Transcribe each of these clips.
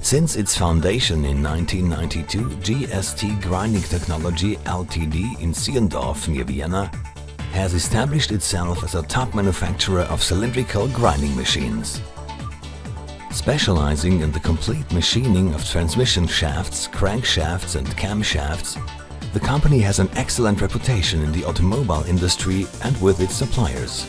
Since its foundation in 1992, GST Grinding Technology Ltd. in Zehlendorf near Vienna has established itself as a top manufacturer of cylindrical grinding machines. Specializing in the complete machining of transmission shafts, crankshafts and camshafts, the company has an excellent reputation in the automobile industry and with its suppliers.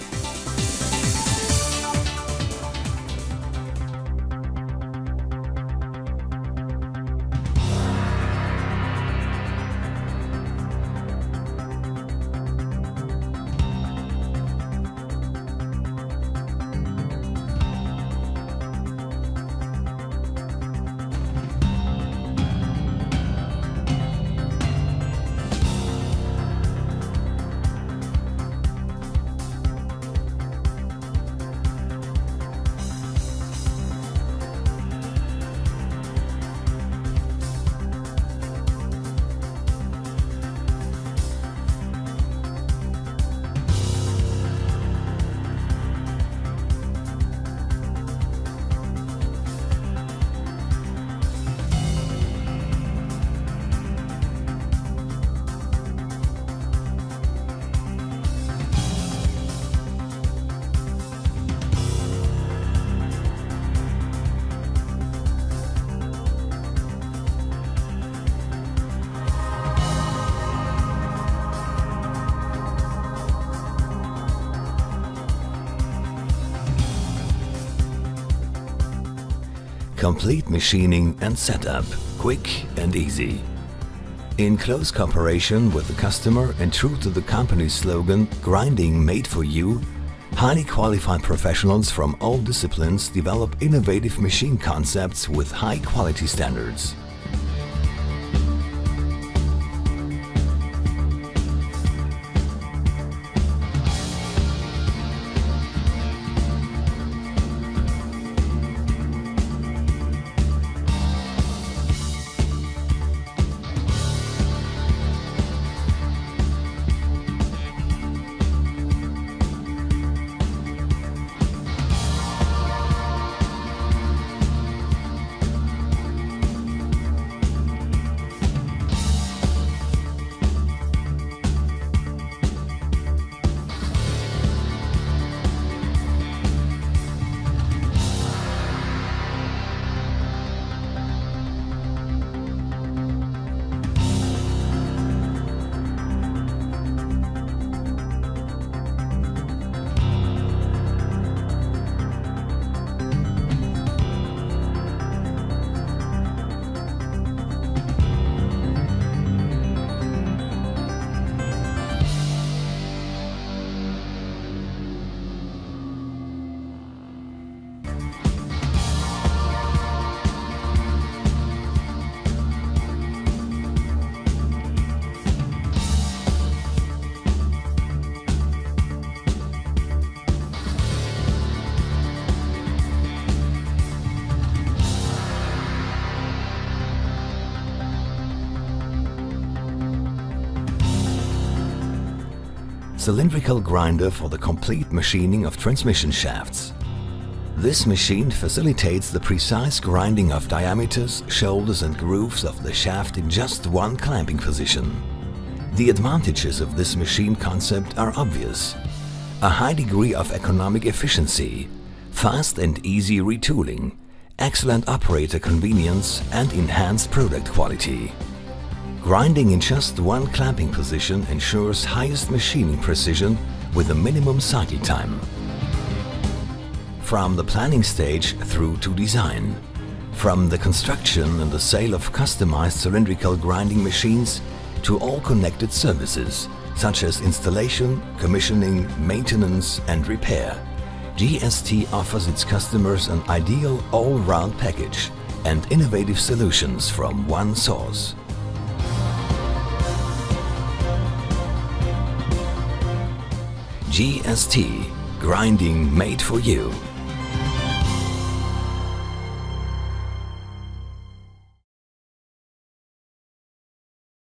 Complete machining and setup, quick and easy. In close cooperation with the customer and true to the company's slogan, "Grinding made for you," highly qualified professionals from all disciplines develop innovative machine concepts with high quality standards. Cylindrical grinder for the complete machining of transmission shafts. This machine facilitates the precise grinding of diameters, shoulders and grooves of the shaft in just one clamping position. The advantages of this machine concept are obvious. A high degree of economic efficiency, fast and easy retooling, excellent operator convenience and enhanced product quality. Grinding in just one clamping position ensures highest machining precision with a minimum cycle time. From the planning stage through to design, from the construction and the sale of customized cylindrical grinding machines to all connected services such as installation, commissioning, maintenance and repair, GST offers its customers an ideal all-round package and innovative solutions from one source. GST, grinding made for you.